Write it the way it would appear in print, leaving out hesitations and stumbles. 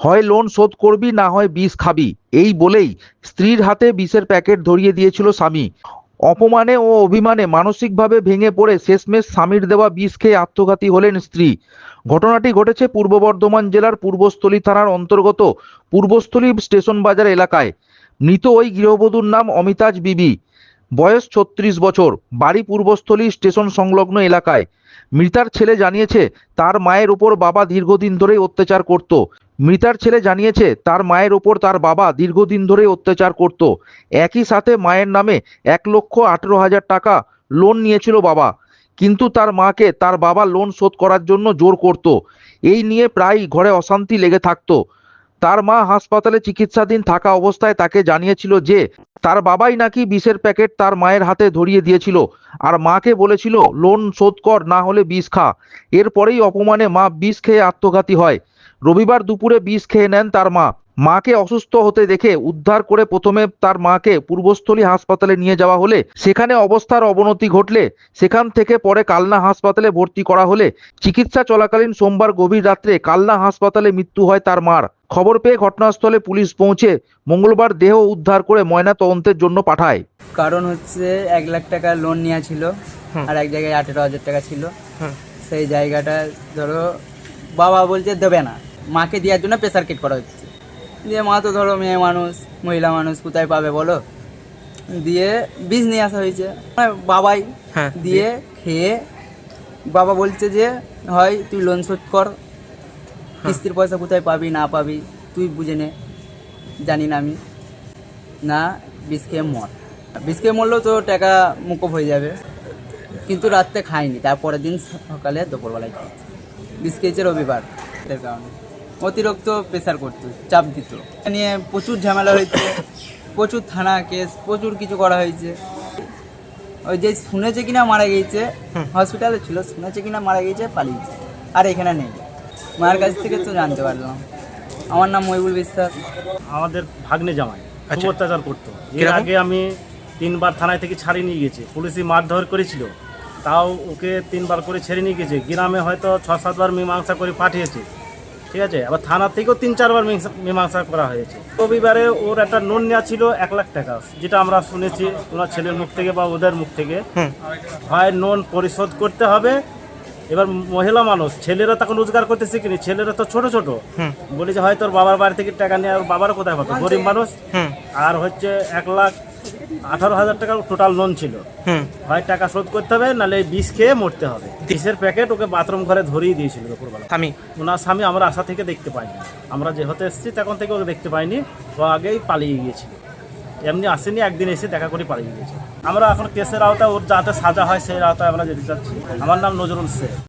হয় লোন শোধ করবি না হয় বিষ খাবি, এই বলেই স্ত্রীর হাতে বিষের প্যাকেট ধরিয়ে দিয়েছিল স্বামী। অপমানে ও অভিমানে মানসিকভাবে ভেঙে পড়ে শেষমেশ স্বামীর দেওয়া বিষ খেয়ে আত্মঘাতী হলেন স্ত্রী। ঘটনাটি ঘটেছে পূর্ব বর্ধমান জেলার পূর্বস্থলী থানার অন্তর্গত পূর্বস্থলী স্টেশন বাজার এলাকায়। মৃত ওই গৃহবধূর নাম অমিতাজ বিবি, বয়স ৩৬ বছর, বাড়ি পূর্বস্থলী স্টেশন সংলগ্ন এলাকায়। মৃতার ছেলে জানিয়েছে তার মায়ের উপর বাবা দীর্ঘদিন ধরেই অত্যাচার করত। মৃতার ছেলে জানিয়েছে তার মায়ের ওপর তার বাবা দীর্ঘদিন ধরেই অত্যাচার করত। একই সাথে মায়ের নামে ১,১৮,০০০ টাকা লোন নিয়েছিল বাবা, কিন্তু তার মাকে তার বাবা লোন শোধ করার জন্য জোর করত। এই নিয়ে প্রায়ই ঘরে অশান্তি লেগে থাকতো। তার মা হাসপাতালে চিকিৎসাধীন থাকা অবস্থায় তাকে জানিয়েছিল যে তার বাবাই নাকি বিষের প্যাকেট তার মায়ের হাতে ধরিয়ে দিয়েছিল, আর মাকে বলেছিল লোন শোধ কর না হলে বিষ খা। এরপরেই অপমানে মা বিষ খেয়ে আত্মঘাতী হয়। রবিবার দুপুরে বিষ খেয়ে নেন তার মা। মাকে অসুস্থ হতে দেখে উদ্ধার করে প্রথমে তার মাকে পূর্বস্থলী হাসপাতালে নিয়ে যাওয়া হলে সেখানে অবস্থার অবনতি ঘটলে সেখান থেকে পরে কালনা হাসপাতালে ভর্তি করা হলে চিকিৎসা চলাকালীন সোমবার গভীর রাত্রে কালনা হাসপাতালে মৃত্যু হয় তার মার। খবর পেয়ে ঘটনাস্থলে পুলিশ পৌঁছে মঙ্গলবার দেহ উদ্ধার করে ময়না তদন্তের জন্য পাঠায়। কারণ হচ্ছে 1,00,000 টাকা লোন নেওয়া ছিল, আর এক জায়গায় 18,000 টাকা ছিল। সেই জায়গাটা ধরো বাবা বলছে দেবে না, মাকে দেওয়ার জন্য প্রেসার কেট করা হচ্ছে। দিয়ে মা তো ধরো মেয়ে মানুষ, মহিলা মানুষ, কোথায় পাবে বলো, দিয়ে বীজ নিয়ে আসা হয়েছে বাবাই। দিয়ে খেয়ে বাবা বলছে যে হয় তুই লোন শোধ কর, কিস্তির পয়সা কোথায় পাবি না পাবি তুই বুঝে নে, জানি না আমি, না বিষ খেয়ে মর। বিষ খেয়ে মরলেও তো টাকা মুকুব হয়ে যাবে, কিন্তু রাত্রে খাইনি, তারপরের দিন সকালে দুপুরবেলায় খাইছি। বিষ খেয়েছে রবিবার, এর কারণে অতিরিক্ত প্রেসার করতো, চাপ দিত, নিয়ে প্রচুর ঝামেলা হয়েছে, প্রচুর থানা কেস, প্রচুর কিছু করা হয়েছে। ওই যে শুনেছে কিনা মারা গিয়েছে, হসপিটালে ছিল, শুনেছে কিনা মারা গিয়েছে, পালিয়েছে, আর এখানে নেই। মায়ের কাছ থেকে তো জানতে পারলাম। আমার নাম মহিবুল বিশ্বাস। আমাদের ভাগ্নে জামাই খুব অত্যাচার করতো। এর আগে আমি 3বার থানায় থেকে ছাড়িয়ে নিয়ে গেছি, পুলিশই মারধর করেছিল, তাও ওকে 3বার করে ছেড়ে নিয়ে গেছে। গ্রামে হয়তো 6-7 বার মীমাংসা করে পাঠিয়েছে, ঠিক আছে। আবার থানা থেকেও 3-4 বার মীমাংসা করা হয়েছে। রবিবারে ওর একটা লোন নেওয়া ছিল 1,00,000 টাকা, যেটা আমরা শুনেছি ওনার ছেলের মুখ থেকে বা ওদের মুখ থেকে, হয় লোন পরিশোধ করতে হবে। এবার মহিলা মানুষ, ছেলেরা তখন রোজগার করতে শিখিনি, ছেলেরা তো ছোট ছোট, বলি যে হয় তোর বাবার বাড়ি থেকে টাকা নিয়ে, আর বাবার কোথায় পাবে, গরিব মানুষ। আর হচ্ছে 1,18,000 টাকা টোটাল লোন ছিল, হয় টাকা শোধ করতে হবে নাহলে বিষ খেয়ে মরতে হবে। বিষের প্যাকেট ওকে বাথরুম ঘরে ধরিয়ে দিয়েছিল দুপুরবেলা। ওনার স্বামী আমরা আশা থেকে দেখতে পাইনি, আমরা যে হতে এসেছি তখন থেকে ওকে দেখতে পাইনি, ও আগেই পালিয়ে গিয়েছিল। এমনি আসেনি, একদিন এসে দেখা করে পালিয়ে গিয়েছে। আমরা এখন কেসের আওতায় ওর যাতে সাজা হয় সেই আওতায় আমরা যেতে চাচ্ছি। আমার নাম নজরুল শেখ।